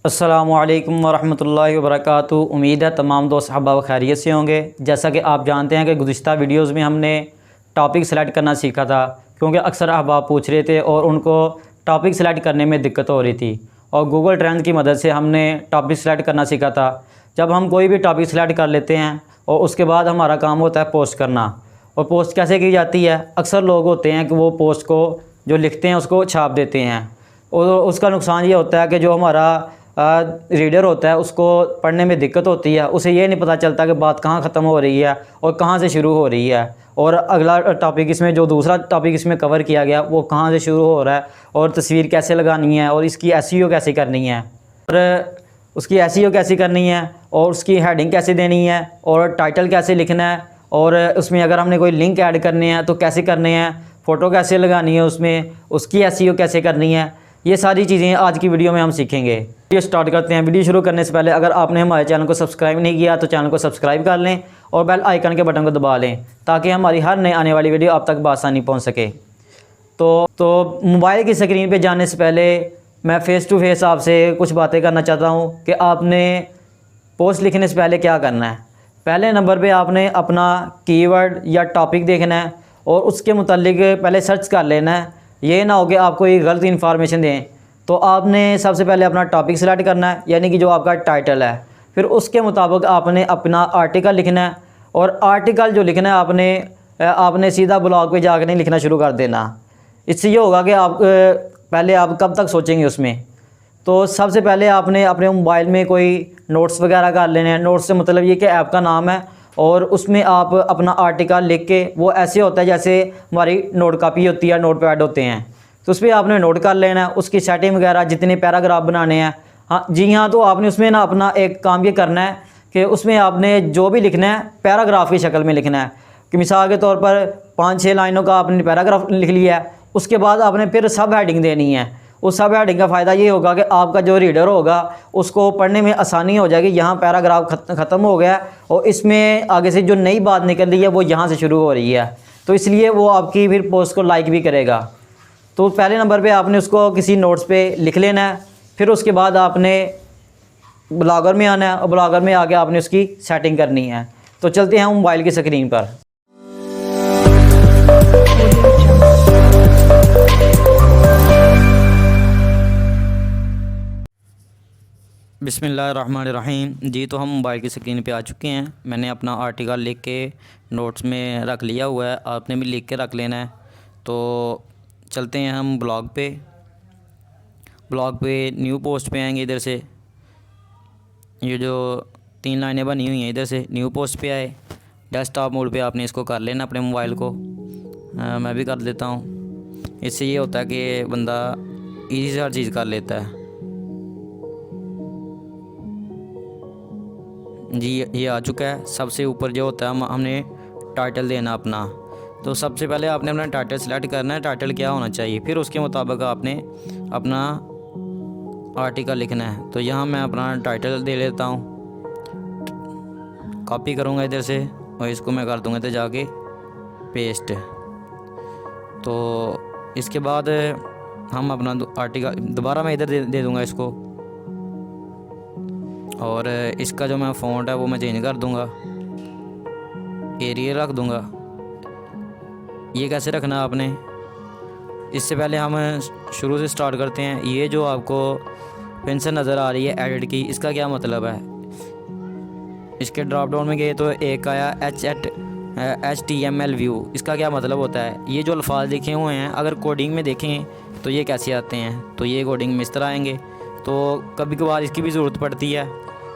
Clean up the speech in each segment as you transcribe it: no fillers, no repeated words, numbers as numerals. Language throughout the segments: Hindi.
अस्सलामुअलैकुम वरहमतुल्लाहि वबरकातुहू। उम्मीद है तमाम दोस्त अहबाब खैरियत से होंगे। जैसा कि आप जानते हैं कि गुज़िश्ता वीडियोज़ में हमने टॉपिक सेलेक्ट करना सीखा था, क्योंकि अक्सर अहबाब पूछ रहे थे और उनको टॉपिक सेलेक्ट करने में दिक्कत हो रही थी। और गूगल ट्रेंड की मदद से हमने टॉपिक सेलेक्ट करना सीखा था। जब हम कोई भी टॉपिक सेलेक्ट कर लेते हैं और उसके बाद हमारा काम होता है पोस्ट करना। और पोस्ट कैसे की जाती है? अक्सर लोग होते हैं कि वो पोस्ट को जो लिखते हैं उसको छाप देते हैं, और उसका नुकसान ये होता है कि जो हमारा रीडर होता है उसको पढ़ने में दिक्कत होती है। उसे ये नहीं पता चलता कि बात कहाँ ख़त्म हो रही है और कहाँ से शुरू हो रही है, और अगला टॉपिक इसमें जो दूसरा टॉपिक इसमें कवर किया गया वो कहाँ से शुरू हो रहा है, और तस्वीर कैसे लगानी है, और इसकी एसईओ कैसे करनी है, और उसकी एसईओ कैसे करनी है, और उसकी हेडिंग कैसे देनी है, और टाइटल कैसे लिखना है, और उसमें अगर हमने कोई लिंक ऐड करने हैं तो कैसे करने हैं, फ़ोटो कैसे लगानी है, उसमें उसकी एसईओ कैसे करनी है। ये सारी चीज़ें आज की वीडियो में हम सीखेंगे। वीडियो स्टार्ट करते हैं। वीडियो शुरू करने से पहले अगर आपने हमारे चैनल को सब्सक्राइब नहीं किया तो चैनल को सब्सक्राइब कर लें और बेल आइकन के बटन को दबा लें, ताकि हमारी हर नई आने वाली वीडियो आप तक बआसानी पहुंच सके। तो मोबाइल की स्क्रीन पे जाने से पहले मैं फ़ेस टू फेस आपसे कुछ बातें करना चाहता हूँ कि आपने पोस्ट लिखने से पहले क्या करना है। पहले नंबर पे आपने अपना कीवर्ड या टॉपिक देखना है और उसके मुतालिक पहले सर्च कर लेना है। ये ना हो कि आपको ये गलत इन्फॉर्मेशन दें। तो आपने सबसे पहले अपना टॉपिक सेलेक्ट करना है, यानी कि जो आपका टाइटल है। फिर उसके मुताबिक आपने अपना आर्टिकल लिखना है, और आर्टिकल जो लिखना है आपने सीधा ब्लॉग पे जाकर नहीं लिखना शुरू कर देना। इससे ये होगा कि पहले आप कब तक सोचेंगे उसमें। तो सबसे पहले आपने अपने मोबाइल में कोई नोट्स वगैरह कर लेने हैं। नोट्स से मतलब ये कि ऐप का नाम है, और उसमें आप अपना आर्टिकल लिख के, वो ऐसे होता है जैसे हमारी नोट कापी होती है, नोट पैड होते हैं, तो उस पर आपने नोट कर लेना है। उसकी सेटिंग वगैरह, जितने पैराग्राफ बनाने हैं, हाँ जी हाँ, तो आपने उसमें ना अपना एक काम ये करना है कि उसमें आपने जो भी लिखना है पैराग्राफ की शक्ल में लिखना है। कि मिसाल के तौर पर 5-6 लाइनों का आपने पैराग्राफ लिख लिया है, उसके बाद आपने फिर सब हेडिंग देनी है। उस सब हेडिंग का फ़ायदा ये होगा कि आपका जो रीडर होगा उसको पढ़ने में आसानी हो जाएगी। यहाँ पैराग्राफ ख़त्म हो गया और इसमें आगे से जो नई बात निकल रही है वो यहाँ से शुरू हो रही है, तो इसलिए वो आपकी फिर पोस्ट को लाइक भी करेगा। तो पहले नंबर पे आपने उसको किसी नोट्स पे लिख लेना है। फिर उसके बाद आपने ब्लॉगर में आना है, और ब्लॉगर में आके आपने उसकी सेटिंग करनी है। तो चलते हैं मोबाइल की स्क्रीन पर। बिस्मिल्लाहिर्रहमानिर्रहीम। जी, तो हम मोबाइल की स्क्रीन पे आ चुके हैं। मैंने अपना आर्टिकल लिख के नोट्स में रख लिया हुआ है, आपने भी लिख के रख लेना है। तो चलते हैं हम ब्लॉग पे न्यू पोस्ट पे आएंगे। इधर से ये जो 3 लाइनें बनी हुई हैं, इधर से न्यू पोस्ट पे आए। डेस्कटॉप मोड पे आपने इसको कर लेना अपने मोबाइल को। मैं भी कर लेता हूँ। इससे ये होता है कि बंदा ईजी से हर चीज़ कर लेता है। जी, ये आ चुका है। सबसे ऊपर जो होता है हमने टाइटल देना अपना। तो सबसे पहले आपने अपना टाइटल सेलेक्ट करना है, टाइटल क्या होना चाहिए। फिर उसके मुताबिक आपने अपना आर्टिकल लिखना है। तो यहाँ मैं अपना टाइटल दे लेता हूँ, कॉपी करूँगा इधर से, और इसको मैं कर दूँगा तो जाके पेस्ट। तो इसके बाद हम अपना आर्टिकल दोबारा मैं इधर दे दूँगा इसको, और इसका जो मैं फ़ॉन्ट है वो मैं चेंज कर दूँगा, एरियल रख दूँगा। ये कैसे रखना आपने, इससे पहले हम शुरू से स्टार्ट करते हैं। ये जो आपको पेंसिल नज़र आ रही है एडिट की, इसका क्या मतलब है। इसके ड्रॉप डाउन में गए तो एक आया HTML व्यू। इसका क्या मतलब होता है। ये जो अल्फाज लिखे हुए हैं अगर कोडिंग में देखें तो ये कैसे आते हैं, तो ये कोडिंग में इस तरह आएंगे। तो कभी कभार इसकी भी ज़रूरत पड़ती है,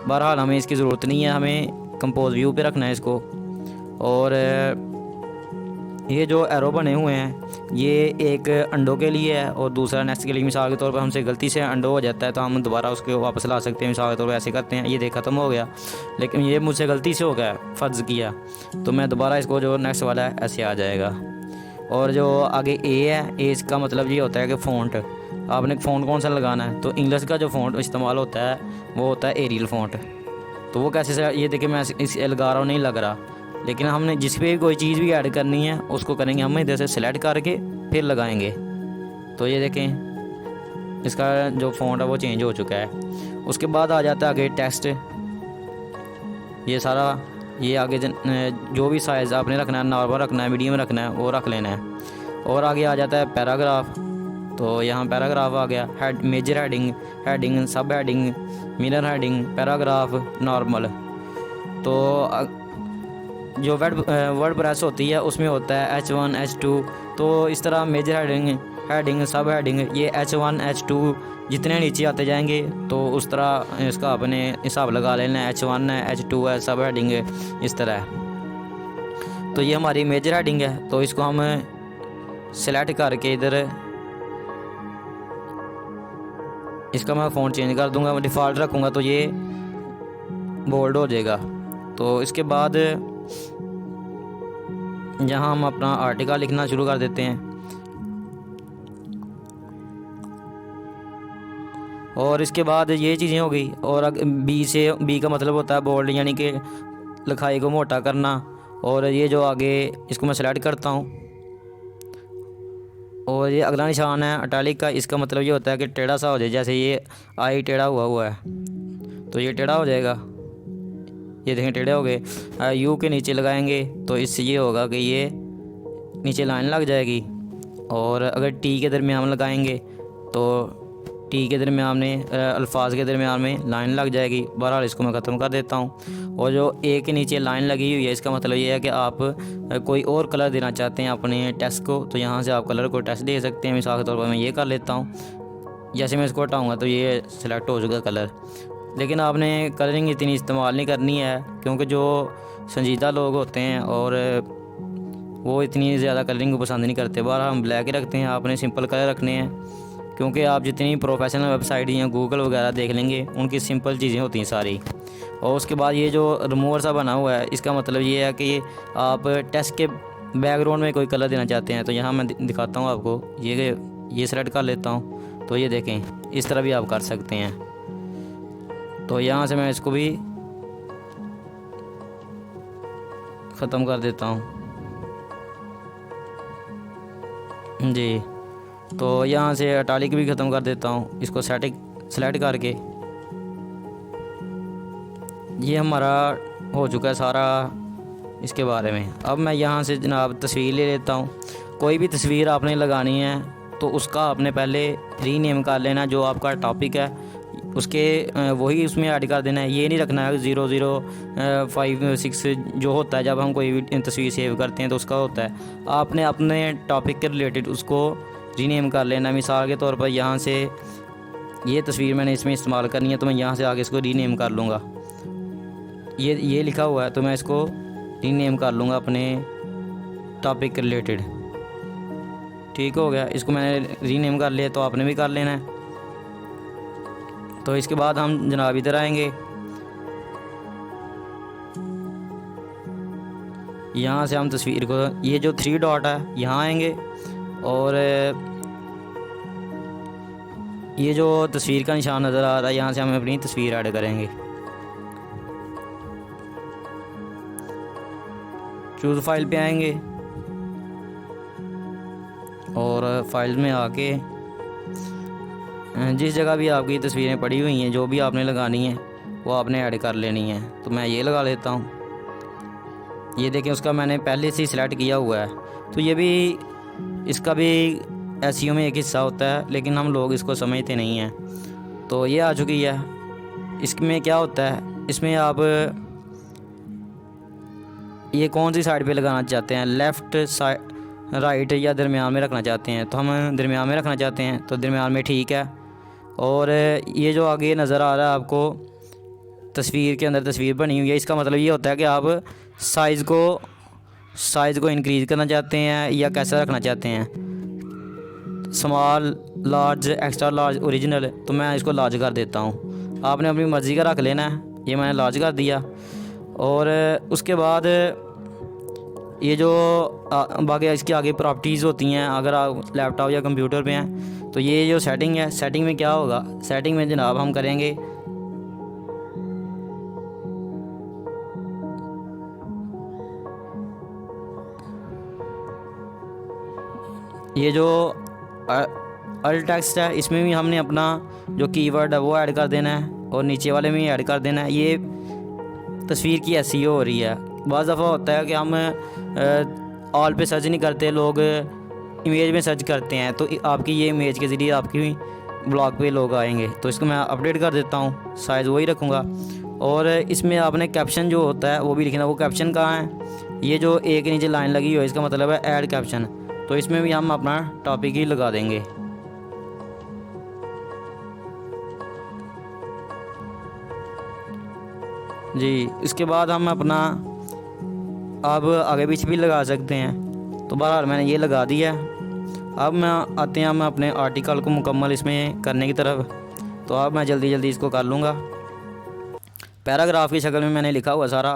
बहरहाल हमें इसकी ज़रूरत नहीं है। हमें कंपोज व्यू पे रखना है इसको। और ये जो एरो बने हुए हैं ये एक अंडों के लिए है और दूसरा नेक्स्ट के लिए। मिसाल के तौर पर हमसे गलती से अंडो हो जाता है तो हम दोबारा उसको वापस ला सकते हैं। मिसाल के तौर पर ऐसे करते हैं, ये देख ख़त्म हो गया, लेकिन ये मुझसे गलती से हो गया, फ़र्ज़ किया, तो मैं दोबारा इसको जो नेक्स्ट वाला है ऐसे आ जाएगा। और जो आगे ए है, ए इसका मतलब ये होता है कि फ़ॉन्ट, आपने फ़ॉन्ट कौन सा लगाना है। तो इंग्लिश का जो फ़ॉन्ट इस्तेमाल होता है वो होता है एरियल फ़ॉन्ट। तो वो कैसे से, ये देखिए मैं इस लगा रहा हूँ, नहीं लग रहा, लेकिन हमने जिस पे कोई चीज़ भी ऐड करनी है उसको करेंगे हम इधर से सिलेक्ट करके फिर लगाएंगे। तो ये देखें इसका जो फ़ॉन्ट है वो चेंज हो चुका है। उसके बाद आ जाता है आगे टेक्स्ट। ये सारा ये आगे जो भी साइज़ आपने रखना है, नॉर्मल रखना है, मीडियम रखना है, वो रख लेना है। और आगे आ जाता है पैराग्राफ। तो यहाँ पैराग्राफ आ गया, हेड, मेजर हेडिंग, हेडिंग, सब heading, mirror heading, paragraph, normal. तो जो वर्डप्रेस होती है उसमें होता है H1 H2। तो इस तरह मेजर हेडिंग, हेडिंग, सब हेडिंग, ये H1 H2 जितने नीचे आते जाएंगे तो उस तरह इसका अपने हिसाब लगा लेना है। H1 है, H2 है, सब हेडिंग है, इस तरह है। तो ये हमारी मेजर हेडिंग है, तो इसको हम सेलेक्ट करके इधर इसका मैं फ़ॉन्ट चेंज कर दूंगा, डिफ़ॉल्ट रखूँगा तो ये बोल्ड हो जाएगा। तो इसके बाद यहाँ हम अपना आर्टिकल लिखना शुरू कर देते हैं। और इसके बाद ये चीज़ें हो गई। और बी का मतलब होता है बोल्ड, यानी कि लिखाई को मोटा करना। और ये जो आगे इसको मैं सेलेक्ट करता हूँ। और ये अगला निशान है इटैलिक का, इसका मतलब ये होता है कि टेढ़ा सा हो जाए, जैसे ये आई टेढ़ा हुआ है तो ये टेढ़ा हो जाएगा। ये देखें टेढ़े हो गए। यू के नीचे लगाएंगे तो इससे ये होगा कि ये नीचे लाइन लग जाएगी। और अगर टी के दरमियान लगाएंगे तो टी के दरमियान में अल्फाज के दरमियान में लाइन लग जाएगी। बहरहाल इसको मैं ख़त्म कर देता हूँ। और जो ए के नीचे लाइन लगी हुई है, इसका मतलब ये है कि आप कोई और कलर देना चाहते हैं अपने टेक्स्ट को, तो यहाँ से आप कलर को टेक्स्ट दे सकते हैं। मिसाल के तौर पर मैं ये कर लेता हूँ। जैसे मैं इसको हटाऊँगा तो ये सिलेक्ट हो चुका कलर। लेकिन आपने कलरिंग इतनी इस्तेमाल नहीं करनी है, क्योंकि जो संजीदा लोग होते हैं और वो इतनी ज़्यादा कलरिंग को पसंद नहीं करते। बाहर हम ब्लैक ही रखते हैं, आपने सिंपल कलर रखने हैं। क्योंकि आप जितनी प्रोफेशनल वेबसाइट या गूगल वगैरह देख लेंगे, उनकी सिंपल चीज़ें होती हैं सारी। और उसके बाद ये जो रिमूवर सा बना हुआ है, इसका मतलब ये है कि आप टेक्स्ट के बैकग्राउंड में कोई कलर देना चाहते हैं। तो यहाँ मैं दिखाता हूँ आपको, ये सेलेक्ट कर लेता हूँ। तो ये देखें, इस तरह भी आप कर सकते हैं। तो यहाँ से मैं इसको भी ख़त्म कर देता हूँ जी। तो यहाँ से इटैलिक भी ख़त्म कर देता हूँ, इसको सेलेक्ट करके। ये हमारा हो चुका है सारा इसके बारे में। अब मैं यहाँ से जनाब तस्वीर ले लेता हूँ। कोई भी तस्वीर आपने लगानी है तो उसका आपने पहले रीनेम कर लेना। जो आपका टॉपिक है उसके वही उसमें ऐड कर देना है। ये नहीं रखना है 0056 जो होता है जब हम कोई भी तस्वीर सेव करते हैं तो उसका होता है। आपने अपने टॉपिक के रिलेटेड उसको रीनेम कर लेना। मिसाल के तौर पर यहाँ से ये तस्वीर मैंने इसमें इस्तेमाल करनी है, तो मैं यहाँ से आगे इसको रीनेम कर लूँगा। ये लिखा हुआ है तो मैं इसको रीनेम कर लूँगा अपने टॉपिक के रिलेटेड। ठीक हो गया, इसको मैंने रीनेम कर लिया, तो आपने भी कर लेना है। तो इसके बाद हम जनाब इधर आएंगे, यहाँ से हम तस्वीर को, ये जो 3 डॉट है यहाँ आएंगे। और ये जो तस्वीर का निशान नज़र आ रहा है, यहाँ से हम अपनी तस्वीर ऐड करेंगे। चूज़ फाइल पे आएंगे और फाइल में आके जिस जगह भी आपकी तस्वीरें पड़ी हुई हैं, जो भी आपने लगानी है वो आपने ऐड कर लेनी है। तो मैं ये लगा लेता हूँ। ये देखें, उसका मैंने पहले से ही सिलेक्ट किया हुआ है। तो ये भी, इसका भी एसईओ में एक हिस्सा होता है, लेकिन हम लोग इसको समझते नहीं हैं। तो ये आ चुकी है। इसमें क्या होता है, इसमें आप ये कौन सी साइड पे लगाना चाहते हैं, लेफ़्ट साइड, राइट या दरमियान में रखना चाहते हैं। तो हम दरमियान में रखना चाहते हैं, तो दरमियान में ठीक है। और ये जो आगे नज़र आ रहा है आपको, तस्वीर के अंदर तस्वीर बनी हुई है, इसका मतलब ये होता है कि आप साइज़ को इंक्रीज़ करना चाहते हैं या कैसा रखना चाहते हैं, small, large, extra large, original. तो मैं इसको लार्ज कर देता हूँ। आपने अपनी मर्ज़ी का रख लेना है। ये मैंने लार्ज कर दिया। और उसके बाद ये जो बाकी इसके आगे प्रॉपर्टीज़ होती हैं, अगर आप लैपटॉप या कंप्यूटर पे हैं तो ये जो सेटिंग है, सेटिंग में क्या होगा, सेटिंग में जनाब हम करेंगे ये जो अल्ट टेक्स्ट है, इसमें भी हमने अपना जो कीवर्ड है वो ऐड कर देना है और नीचे वाले में भी ऐड कर देना है। ये तस्वीर की एसईओ हो रही है। बाज़ दफ़ा होता है कि हम ऑल पे सर्च नहीं करते, लोग इमेज में सर्च करते हैं, तो आपकी ये इमेज के ज़रिए आपकी ब्लॉग पे लोग आएंगे। तो इसको मैं अपडेट कर देता हूँ, साइज़ वही रखूँगा। और इसमें आपने कैप्शन जो होता है वो भी लिखना। वो कैप्शन कहाँ है, ये जो एक नीचे लाइन लगी हो इसका मतलब है ऐड कैप्शन। तो इसमें भी हम अपना टॉपिक ही लगा देंगे। जी, इसके बाद हम अपना अब आगे पीछे भी लगा सकते हैं। तो बहरहाल मैंने ये लगा दिया है। अब मैं आते हैं हम अपने आर्टिकल को मुकम्मल इसमें करने की तरफ। तो अब मैं जल्दी जल्दी इसको कर लूँगा। पैराग्राफ की शक्ल में मैंने लिखा हुआ सारा,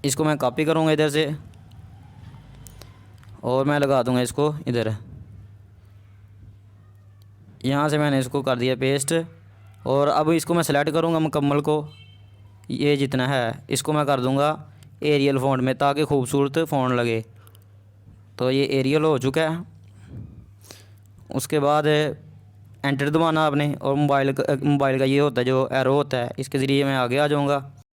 इसको मैं कॉपी करूँगा इधर से और मैं लगा दूँगा इसको इधर। यहाँ से मैंने इसको कर दिया पेस्ट। और अब इसको मैं सेलेक्ट करूँगा मुकम्मल को, ये जितना है इसको मैं कर दूँगा एरियल फ़ॉन्ट में, ताकि खूबसूरत फ़ॉन्ट लगे। तो ये एरियल हो चुका है। उसके बाद एंटर दबाना आपने, और मोबाइल का ये होता है जो एरो होता है, इसके ज़रिए मैं आगे आ जाऊँगा।